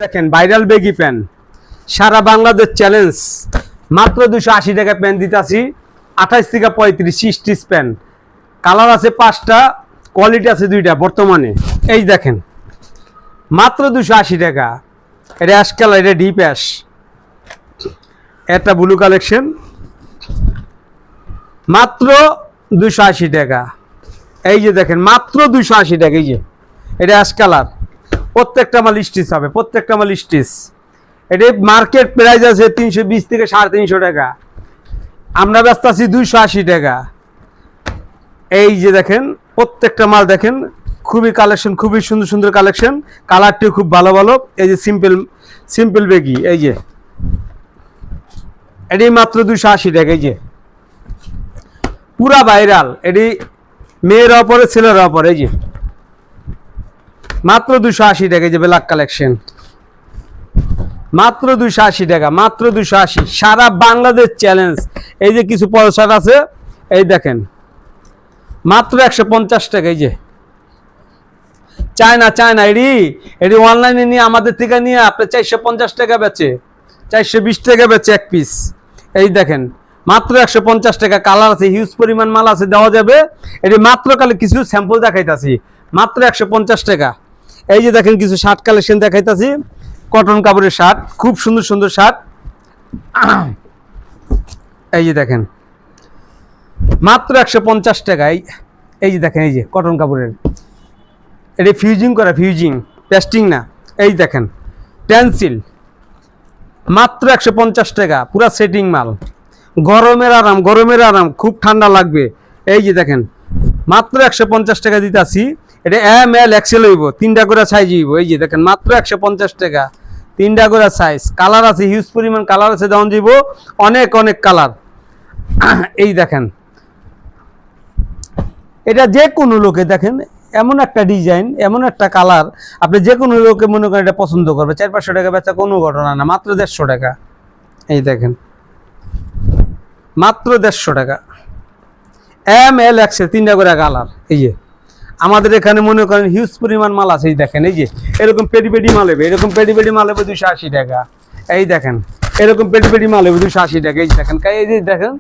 দেখেন viral baggy pant সারা Bangladesh challenge মাত্র 280 টাকা প্যান্ট দিতাছি 28 থেকে 35 স্টিচ প্যান্ট কালার আছে 5টা কোয়ালিটি আছে 2টা বর্তমানে এই দেখেন মাত্র 280 টাকা এটা অ্যাশ কালার এটা ডিপ অ্যাশ এটা ব্লু কালেকশন মাত্র 280 টাকা এই যে দেখেন মাত্র 280 টাকা এই যে এটা অ্যাশ কালার প্রত্যেকটা মাল স্টিচ হবে প্রত্যেকটা মাল স্টিচ এটা মার্কেট প্রাইস আছে 320 থেকে 350 টাকা আমরা ব্যস্ত আছি 280 টাকা এই যে দেখেন প্রত্যেকটা মাল দেখেন খুবই কালেকশন খুবই সুন্দর সুন্দর কালেকশন কালারটিও খুব ভালো ভালো এই যে সিম্পল বেগি এই যে এটি মাত্র 280 টাকা এই যে পুরা ভাইরাল এটি মেয়ের উপরে ছেলের উপরে এই যে মাত্র 280 টাকা যে ব্ল্যাক কালেকশন মাত্র 280 টাকা মাত্র 280 সারা বাংলাদেশ চ্যালেঞ্জ এই যে কিছু পয়সার আছে এই দেখেন মাত্র 150 টাকা এই যে চায়না এটি অনলাইনে নিয়ে আমাদের থেকে নিয়ে আপনি 450 টাকা বেচে 420 টাকা বেচে এক পিস এই দেখেন মাত্র 150 টাকা কালার আছে হিউজ পরিমাণ মাল আছে দেওয়া যাবে এটি মাত্র কালে কিছু স্যাম্পল দেখাইতাছি মাত্র 150 টাকা এই যে দেখেন কিছু শার্ট কালেকশন দেখাইতাছি কটন কাপড়ের শার্ট খুব সুন্দর সুন্দর শার্ট এই যে দেখেন মাত্র 150 টাকা এই যে দেখেন এই যে কটন কাপড়ের এটি ফিউজিং করা ফিউজিং পেস্টিং না এই দেখেন পেন্সিল মাত্র 150 টাকা পুরা সেটিং মাল গরমের আরাম খুব ঠান্ডা লাগবে এই যে দেখেন মাত্র 150 টাকা দিতাছি এটা এম এল এক্সেল হইব 3টা করে সাইজ হইব এই যে দেখেন মাত্র 150 টাকা 3টা করে সাইজ কালার আছে হিউজ পরিমাণ কালার আছে দাম দিব অনেক অনেক কালার এই দেখেন এটা যে কোনো লোকে দেখেন এমন একটা ডিজাইন এমন একটা কালার আপনি যে কোনো লোকে মনে করেন এটা পছন্দ করবে 400-500 টাকা বেচা কোনো ঘটনা না মাত্র 150 টাকা এই দেখেন মাত্র 150 টাকা এম এল এক্সেল 3টা করে কালার এই যে আমাদের এখানে মনে করেন হিউজ পরিমাণ মাল আছে এই দেখেন এই যে এরকম পেটি মাল হবে এরকম পেটি মাল হবে 280 টাকা এই দেখেন এরকম পেটি মাল হবে 280 টাকা এই দেখেন এই যে দেখেন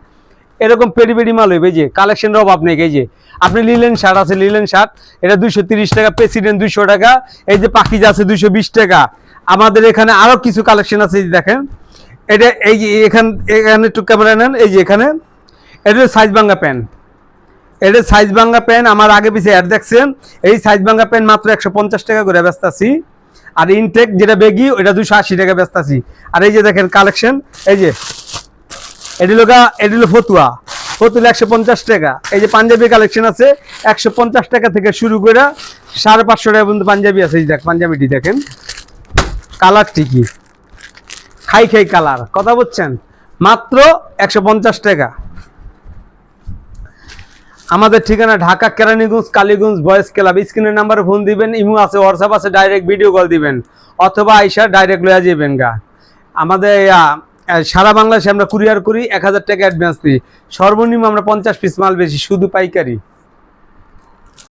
এরকম পেটি মাল হবে এই যে কালেকশনের অভাব নেই এই যে আপনি লিলেন শার্ট আছে লিলেন শার্ট এটা 230 টাকা প্রেসিডেন্ট 200 টাকা এই যে পাকিজা আছে 220 টাকা আমাদের এখানে আরো কিছু কালেকশন আছে এই যে দেখেন এটা এই যে এখানে একটু ক্যামেরা নেন এই যে এখানে এটা সাইজ ভাঙা প্যান্ট এটা সাইজ ভাঙা প্যান্ট আমার আগে পিছে অ্যাড দেখছেন এই সাইজ ভাঙা প্যান্ট মাত্র 150 টাকা করে বেচতাছি আর ইনটেক যেটা বেগি ওটা 280 টাকা বেচতাছি আর এই যে দেখেন কালেকশন এই যে এডিলো ফতুয়া 150 টাকা এই যে পাঞ্জাবি কালেকশন আছে 150 টাকা থেকে শুরু করে 550 টাকা পর্যন্ত পাঞ্জাবি আছে এই দেখ পাঞ্জাবিটি দেখেন কালার ঠিকই খাই কালার কথা বলছেন মাত্র 150 টাকা আমাদের ঠিকানা ঢাকা কেরানীগঞ্জ কালীগঞ্জ বয়েজ ক্লাব স্ক্রিনের নাম্বারে ফোন দিবেন ইমো আছে হোয়াটসঅ্যাপ আছে ডাইরেক্ট ভিডিও কল দিবেন অথবা আইসা ডাইরেক্ট লয়ে যাবেন গা আমাদের সারা বাংলাদেশে আমরা কুরিয়ার করি 1000 টাকা অ্যাডভান্স দিই সর্বনিম্ন আমরা 50 পিস মাল বেশি শুধু পাইকারি